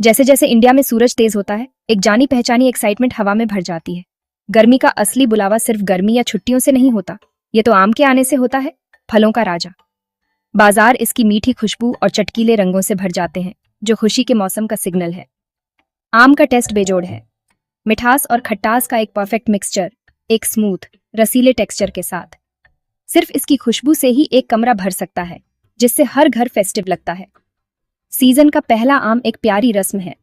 जैसे जैसे इंडिया में सूरज तेज होता है, एक जानी पहचानी एक्साइटमेंट हवा में भर जाती है। गर्मी का असली बुलावा सिर्फ गर्मी या छुट्टियों से नहीं होता, ये तो आम के आने से होता है। फलों का राजा। बाजार इसकी मीठी खुशबू और चटकीले रंगों से भर जाते हैं, जो खुशी के मौसम का सिग्नल है। आम का टेस्ट बेजोड़ है, मिठास और खट्टास का एक परफेक्ट मिक्सचर, एक स्मूथ रसीले टेक्सचर के साथ। सिर्फ इसकी खुशबू से ही एक कमरा भर सकता है, जिससे हर घर फेस्टिव लगता है। सीजन का पहला आम एक प्यारी रस्म है।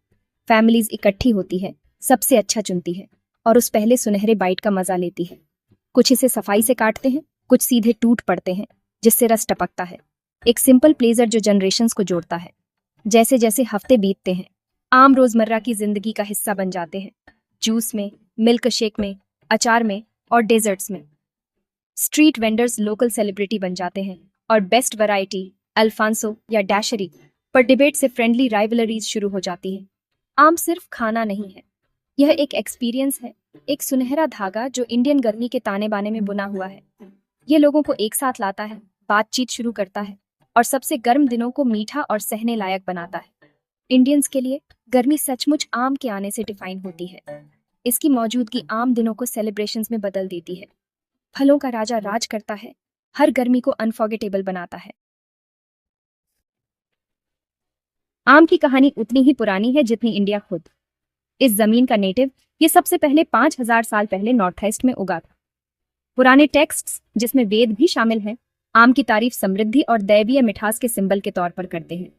फैमिलीज इकट्ठी होती है, सबसे अच्छा चुनती है और उस पहले सुनहरे बाइट का मजा लेती है। कुछ इसे सफाई से काटते हैं, कुछ सीधे टूट पड़ते हैं, जिससे रस टपकता है। एक सिंपल प्लेजर जो जनरेशंस को जोड़ता है। जैसे जैसे हफ्ते बीतते हैं, आम रोजमर्रा की जिंदगी का हिस्सा बन जाते हैं। जूस में, मिल्क शेक में, अचार में और डेजर्ट्स में। स्ट्रीट वेंडर्स लोकल सेलिब्रिटी बन जाते हैं और बेस्ट वैरायटी, अल्फांसो या डैशरी पर डिबेट से फ्रेंडली राइवलरीज शुरू हो जाती है। आम सिर्फ खाना नहीं है, यह एक एक्सपीरियंस है, एक सुनहरा धागा जो इंडियन गर्मी के ताने बाने में बुना हुआ है। ये लोगों को एक साथ लाता है, बातचीत शुरू करता है और सबसे गर्म दिनों को मीठा और सहने लायक बनाता है। इंडियंस के लिए गर्मी सचमुच आम के आने से डिफाइन होती है। इसकी मौजूदगी आम दिनों को सेलिब्रेशंस में बदल देती है। फलों का राजा राज करता है, हर गर्मी को अनफॉरगेटेबल बनाता है। आम की कहानी उतनी ही पुरानी है जितनी इंडिया खुद। इस जमीन का नेटिव ये सबसे पहले 5000 साल पहले नॉर्थ ईस्ट में उगा था। पुराने टेक्स्ट्स, जिसमें वेद भी शामिल हैं, आम की तारीफ समृद्धि और दैवीय मिठास के सिंबल के तौर पर करते हैं।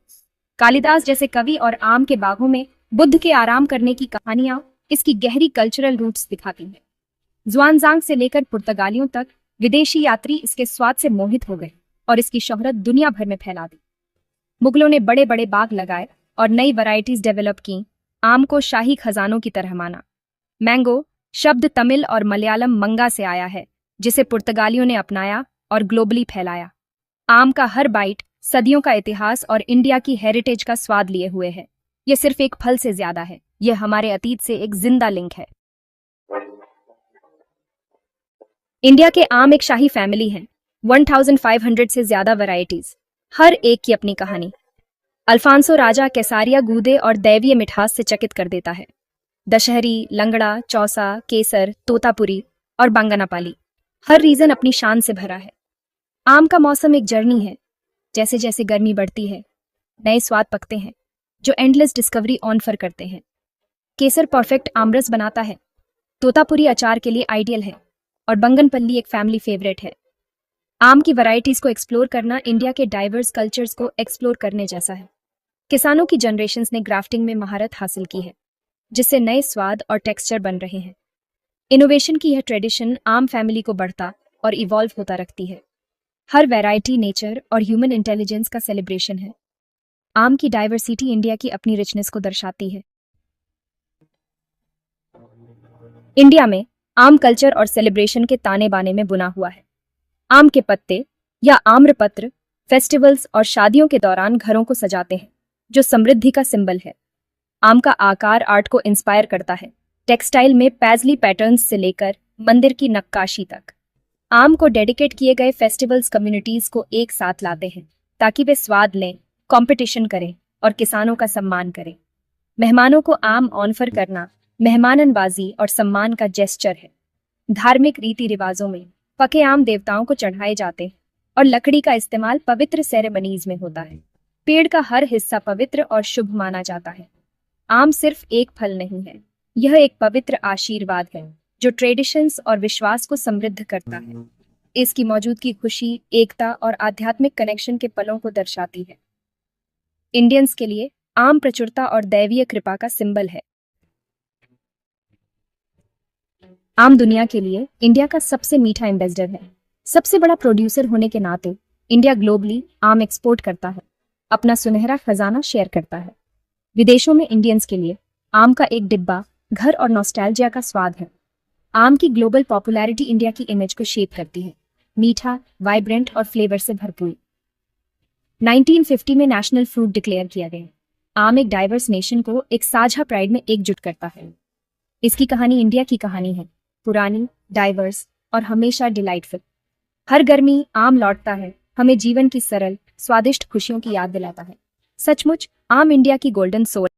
कालिदास जैसे कवि और आम के बागों में बुद्ध के आराम करने की कहानियां इसकी गहरी कल्चरल रूट्स दिखाती हैं। ज़ुआनज़ांग से लेकर पुर्तगालियों तक विदेशी यात्री इसके स्वाद से मोहित हो गए और इसकी शोहरत दुनिया भर में फैला दी। मुगलों ने बड़े बड़े बाग लगाए और नई वैरायटीज डेवलप की। आम को शाही खजानों की तरह माना। मैंगो शब्द तमिल और मलयालम मंगा से आया है, जिसे पुर्तगालियों ने अपनाया और ग्लोबली फैलाया। आम का हर बाइट सदियों का इतिहास और इंडिया की हेरिटेज का स्वाद लिए हुए है। यह सिर्फ एक फल से ज्यादा है, यह हमारे अतीत से एक जिंदा लिंक है। इंडिया के आम एक शाही फैमिली है। 1500 से ज्यादा वैरायटीज, हर एक की अपनी कहानी। अल्फांसो राजा कैसारिया गूदे और दैवीय मिठास से चकित कर देता है। दशहरी, लंगड़ा, चौसा, केसर, तोतापुरी और बांगनापाली, हर रीजन अपनी शान से भरा है। आम का मौसम एक जर्नी है। जैसे जैसे गर्मी बढ़ती है, नए स्वाद पकते हैं जो एंडलेस डिस्कवरी ऑफर करते हैं। केसर परफेक्ट आमरस बनाता है, तोतापुरी अचार के लिए आइडियल है और बंगनपल्ली एक फैमिली फेवरेट है। आम की वैरायटीज को एक्सप्लोर करना इंडिया के डाइवर्स कल्चर्स को एक्सप्लोर करने जैसा है। किसानों की जनरेशंस ने ग्राफ्टिंग में महारत हासिल की है, जिससे नए स्वाद और टेक्सचर बन रहे हैं। इनोवेशन की यह ट्रेडिशन आम फैमिली को बढ़ता और इवॉल्व होता रखती है। हर वैरायटी नेचर और ह्यूमन इंटेलिजेंस का सेलिब्रेशन है। आम की डाइवर्सिटी इंडिया की अपनी रिचनेस को दर्शाती है। इंडिया में आम कल्चर और सेलिब्रेशन के ताने बाने में बुना हुआ है। आम के पत्ते या आम्रपत्र फेस्टिवल्स और शादियों के दौरान घरों को सजाते हैं, जो समृद्धि का सिंबल है। आम का आकार आर्ट को इंस्पायर करता है, टेक्सटाइल में पैजली पैटर्न्स से लेकर मंदिर की नक्काशी तक। आम को डेडिकेट किए गए फेस्टिवल्स कम्युनिटीज को एक साथ लाते हैं, ताकि वे स्वाद लें, कंपटीशन करें और किसानों का सम्मान करें। मेहमानों को आम ऑफर करना मेहमाननवाजी और सम्मान का जेस्चर है। धार्मिक रीति रिवाजों में पके आम देवताओं को चढ़ाए जाते हैं और लकड़ी का इस्तेमाल पवित्र सेरेमनीज में होता है। पेड़ का हर हिस्सा पवित्र और शुभ माना जाता है। आम सिर्फ एक फल नहीं है, यह एक पवित्र आशीर्वाद है जो ट्रेडिशंस और विश्वास को समृद्ध करता है। इसकी मौजूदगी खुशी, एकता और आध्यात्मिक कनेक्शन के पलों को दर्शाती है। इंडियंस के लिए आम प्रचुरता और दैवीय कृपा का सिंबल है। आम दुनिया के लिए इंडिया का सबसे मीठा एम्बेसडर है। सबसे बड़ा प्रोड्यूसर होने के नाते इंडिया ग्लोबली आम एक्सपोर्ट करता है, अपना सुनहरा खजाना शेयर करता है। विदेशों में इंडियंस के लिए आम का एक डिब्बा घर और नॉस्टैल्जिया का स्वाद है। आम की ग्लोबल पॉपुलैरिटी इंडिया की इमेज को शेप करती है, मीठा, वाइब्रेंट और फ्लेवर से भरपूर। 1950 में नेशनल फ्रूट डिक्लेयर किया गया। आम एक डाइवर्स नेशन को एक साझा प्राइड में एकजुट करता है। इसकी कहानी इंडिया की कहानी है, पुरानी, डाइवर्स और हमेशा डिलाइटफुल। हर गर्मी आम लौटता है, हमें जीवन की सरल, स्वादिष्ट खुशियों की याद दिलाता है। सचमुच आम इंडिया की गोल्डन सोल